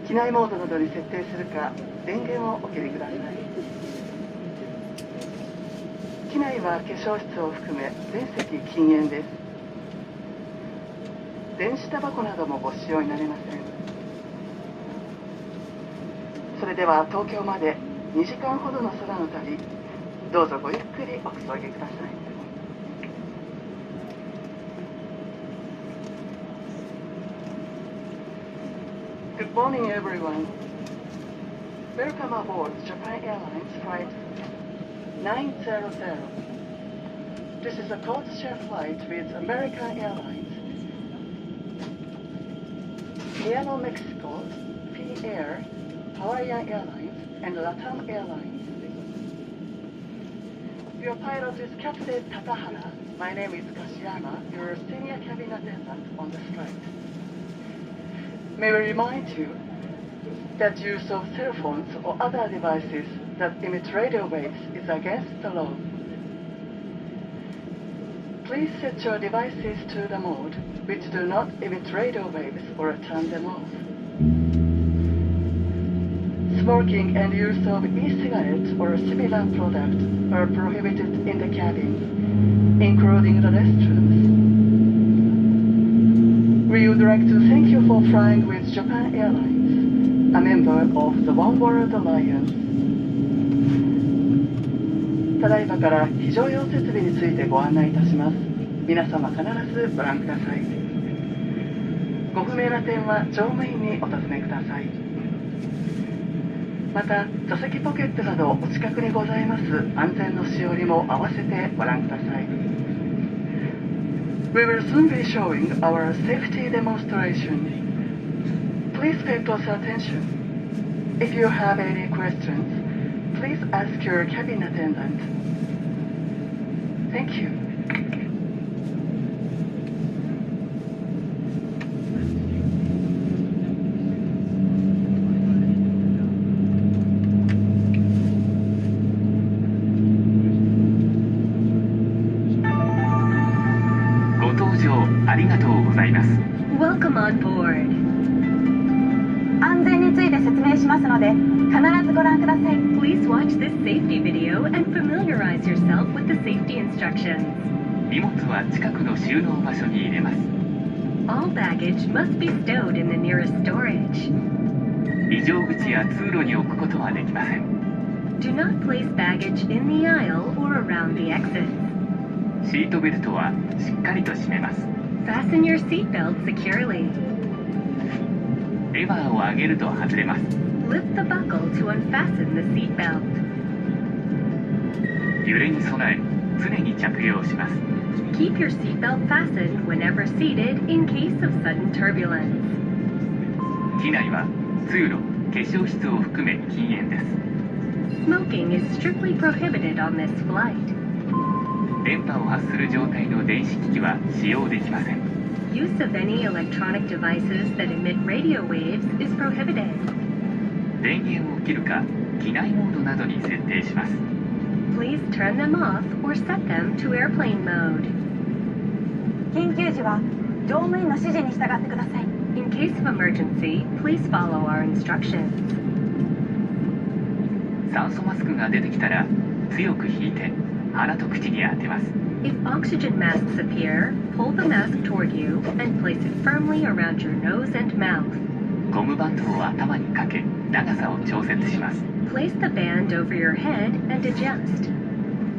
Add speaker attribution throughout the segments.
Speaker 1: 機内モードなどに設定するか電源をお切りください。機内は化粧室を含め全席禁煙です。電子タバコなどもご使用になれません。それでは東京まで2時間ほどの空の旅、どうぞごゆっくりおくつろぎください。Good morning, everyone. Welcome aboard Japan Airlines Flight 900. This is a codeshare flight with American Airlines, Piano Mexico, P-Air, Hawaiian Airlines, and LATAM Airlines. Your pilot is Captain Tatahara. My name is Kashiyama, your senior cabin attendant on this flight. May we remind you that use of cell phones or other devices that emit radio waves is against the law. Please set your devices to the mode which do not emit radio waves or turn them off. Smoking and use of e-cigarettes or similar products are prohibited in the cabin, including the restrooms. We would like to thank you for flying with Japan Airlines, a member of the One World Alliance. ただいまから非常用設備についてご案内いたします。皆様必ずご覧ください。ご不明な点は乗務員にお尋ねください。また、座席ポケットなどお近くにございます安全のしおりも合わせてご覧ください。We will soon be showing our safety demonstration. Please pay close attention. If you have any questions, please ask your cabin attendant. Thank you.
Speaker 2: ありがとうございます。
Speaker 3: Welcome on board.
Speaker 4: 安全について説明しますので、必ずご覧ください。
Speaker 3: Please watch this safety video and familiarize yourself with the safety instructions.
Speaker 2: 荷物は近くの収納場所に入れます。
Speaker 3: All baggage must be stowed in the nearest storage.
Speaker 2: 非常口や通路に置くことはできません。
Speaker 3: Do not place baggage in the aisle or around the exits.
Speaker 2: シートベルトはしっかりと締めます。
Speaker 3: Fasten your seatbelt securely.
Speaker 2: レバーを上げると外れます。
Speaker 3: Lift the buckle to unfasten the seatbelt.
Speaker 2: 揺れに備え、常に着用します。
Speaker 3: Keep your seatbelt fastened whenever seated in case of sudden turbulence.
Speaker 2: 機内は通路、化粧室を含め禁煙です。
Speaker 3: Smoking is strictly prohibited on this flight.
Speaker 2: 電波を発する状態の電子機器は使用できません。
Speaker 3: Use of any electronic devices that emit radio waves is prohibited.
Speaker 2: 電源を切るか、機内モードなどに設定します。
Speaker 3: Please turn them off or set them to airplane mode.
Speaker 4: 緊急時は乗務員の指示に従ってください。
Speaker 3: In case of emergency, please follow our instructions.
Speaker 2: 酸素マスクが出てきたら、強く引いて鼻と口に当てます。
Speaker 3: If oxygen masks appear, pull the mask toward you and place it firmly around your nose and mouth.
Speaker 2: ゴムバンドを頭にかけ、長さを調節します。
Speaker 3: Place the band over your head and adjust.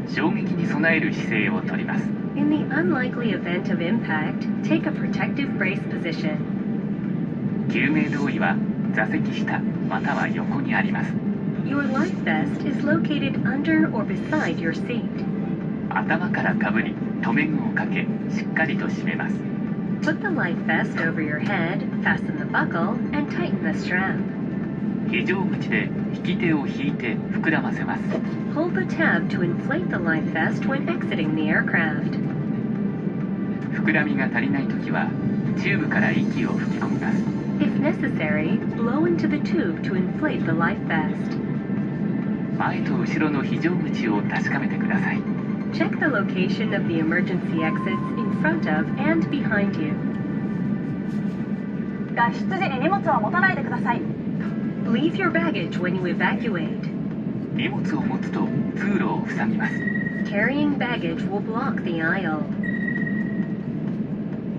Speaker 2: 衝撃に備える姿勢をとります。
Speaker 3: In the unlikely event of impact, take a protective brace position.
Speaker 2: 救命胴衣は座席下または横にあります。
Speaker 3: Your life vest is located under or beside your seat.
Speaker 2: 頭からかぶり、留め具をかけ、しっかりと締めます。
Speaker 3: Put the life vest over your head, fasten the buckle, and tighten the strap.
Speaker 2: 非常口で引き手を引いて膨らませます。
Speaker 3: Hold the tab to inflate the life vest when exiting the aircraft.
Speaker 2: 膨らみが足りないときは、チューブから息を吹き込みます。
Speaker 3: If necessary, blow into the tube to inflate the life vest.
Speaker 2: 前と後ろの非常口を確かめてください。
Speaker 3: Check the location of the emergency exits in front of and behind you.
Speaker 4: 脱出時に荷物は持たないでください。
Speaker 3: Leave your baggage when you evacuate.
Speaker 2: 荷物を持つと通路を塞ぎます。
Speaker 3: Carrying baggage will block the aisle.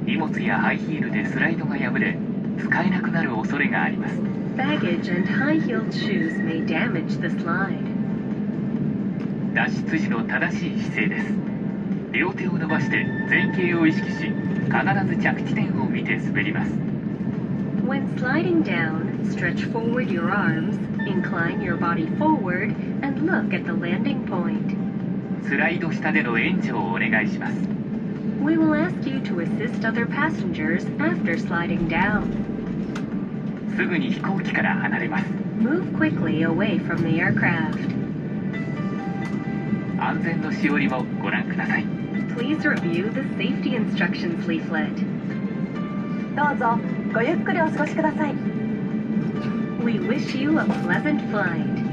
Speaker 2: 荷物やハイヒールでスライドが破れ、使えなくなる恐れがあります。
Speaker 3: Baggage and high-heeled shoes may damage the slide.
Speaker 2: 脱出時の正しい姿勢です。両手を伸ばして前傾を意識し、必ず着地点を見て滑ります。
Speaker 3: When sliding down, stretch forward your arms, incline your body forward, and look at the landing point.
Speaker 2: スライド下での援助をお願いします。
Speaker 3: We will ask you to assist other passengers after sliding down.
Speaker 2: すぐに飛行機から離れます。
Speaker 3: Move quickly away from the aircraft.
Speaker 2: 安全のしおりもご覧ください。
Speaker 3: Please review the safety instructions leaflet.
Speaker 4: どうぞごゆっくりお過ごしください。
Speaker 3: We wish you a pleasant flight.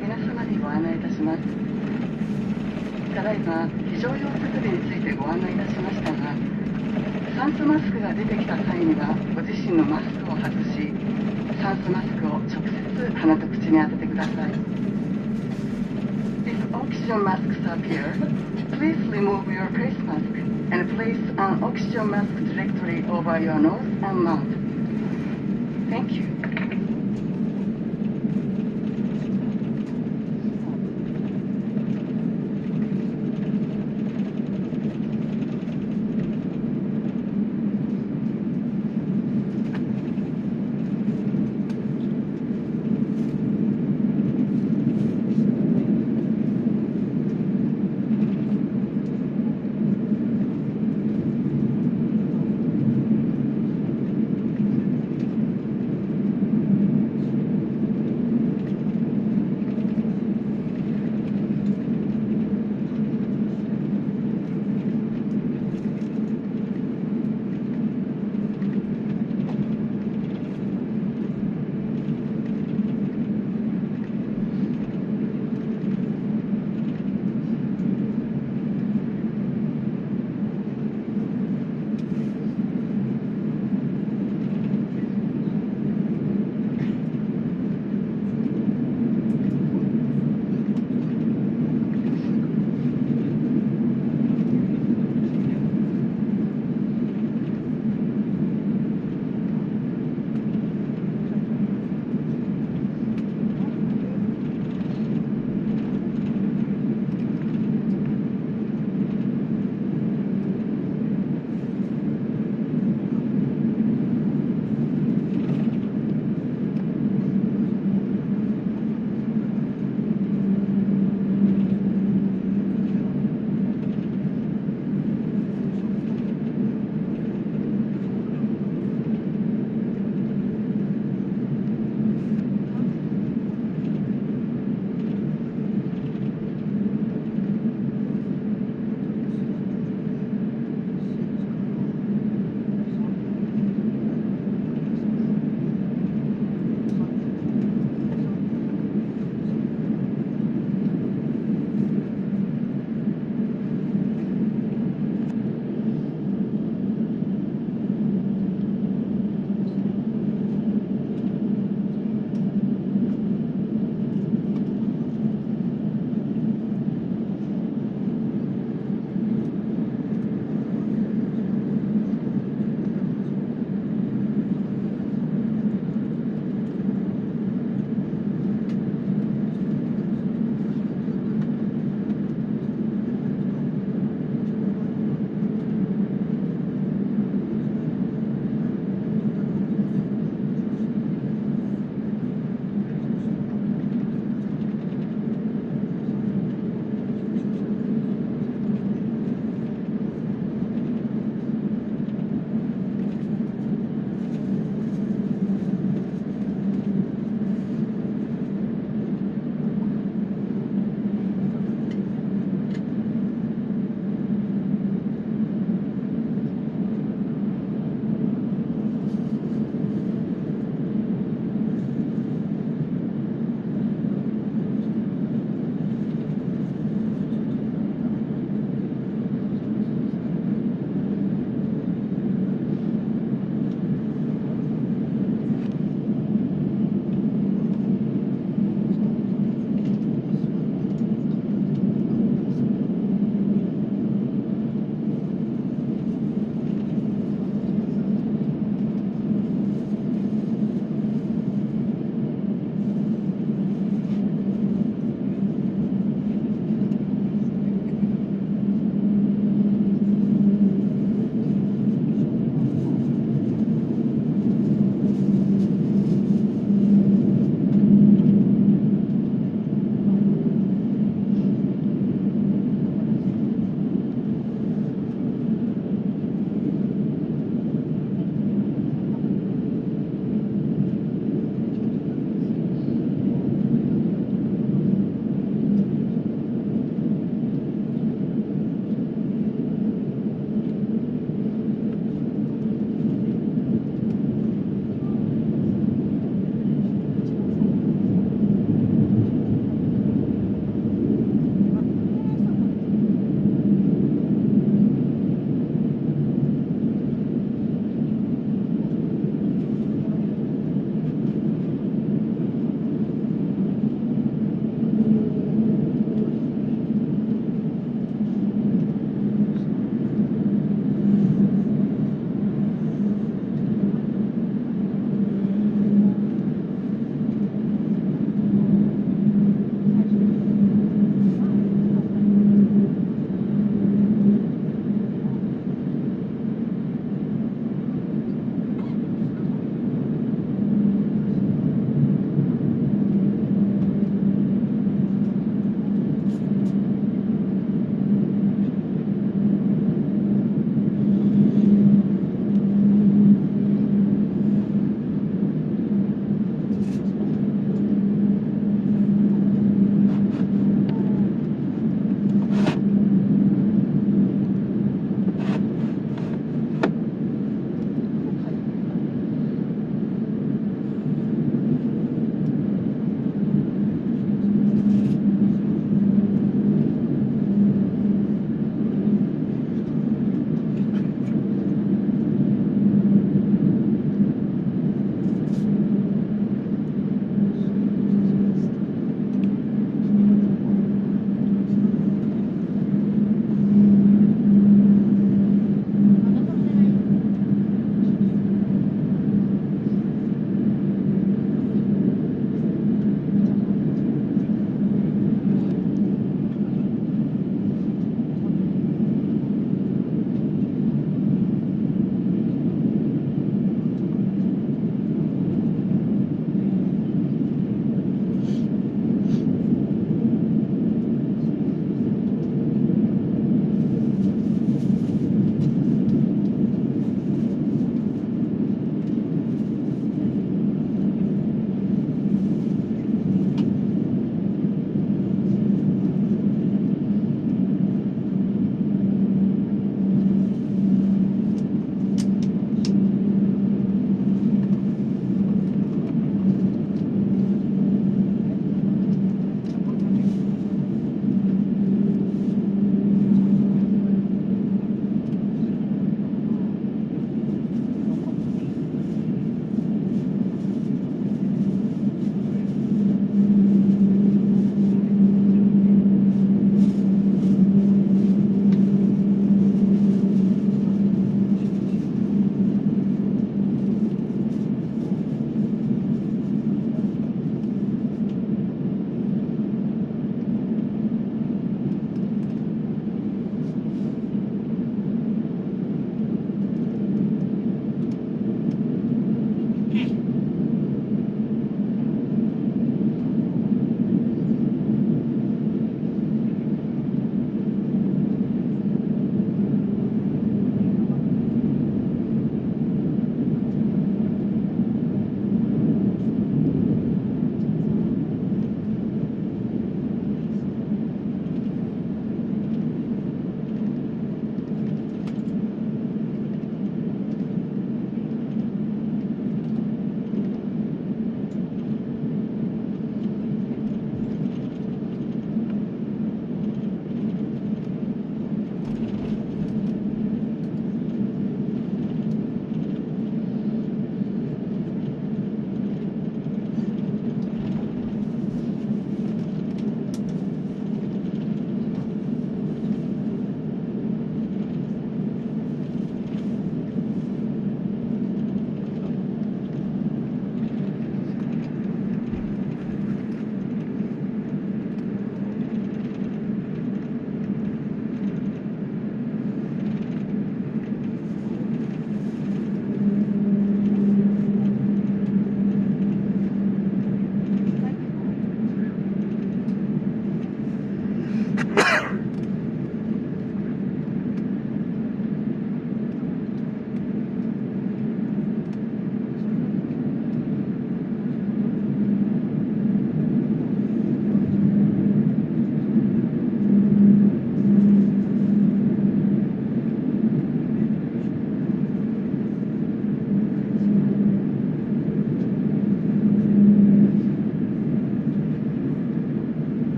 Speaker 1: 皆様にご案内いたします。ただいま非常用設備についてご案内いたしましたが、酸素マスクが出てきた際にはご自身のマスクを外し、酸素マスクを直接鼻と口に当ててください。If oxygen masks appear, please remove your face mask and place an oxygen mask directly over your nose and mouth. Thank you.
Speaker 2: 「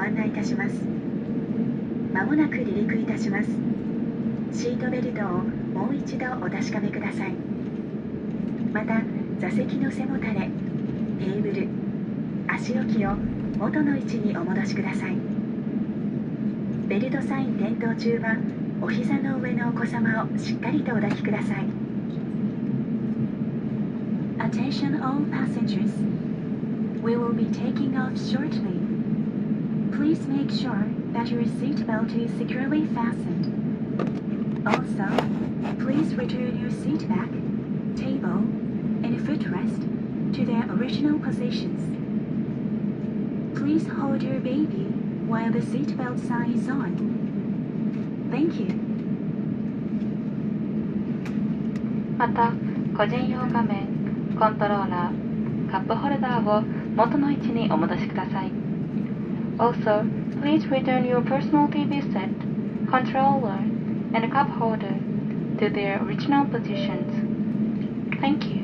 Speaker 4: 案内いたします。まもなく離陸いたします。シートベルトをもう一度お確かめください。また座席の背もたれ、テーブル、足置きを元の位置にお戻しください。ベルトサイン点灯中はお膝の上のお子様をしっかりとお抱きください。 Attention all passengers. We will be taking off shortly. Please make sure that your seatbelt is securely fastened. Also, please return your seat back, table, and footrest to their original positions. Please hold your baby while the seatbelt sign is on. Thank you.
Speaker 5: また、個人用画面、コントローラー、カップホルダーを元の位置にお戻しください。Also, please return your personal TV set, controller, and cup holder to their original positions. Thank you.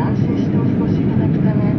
Speaker 1: 安心してお過ごしいただくため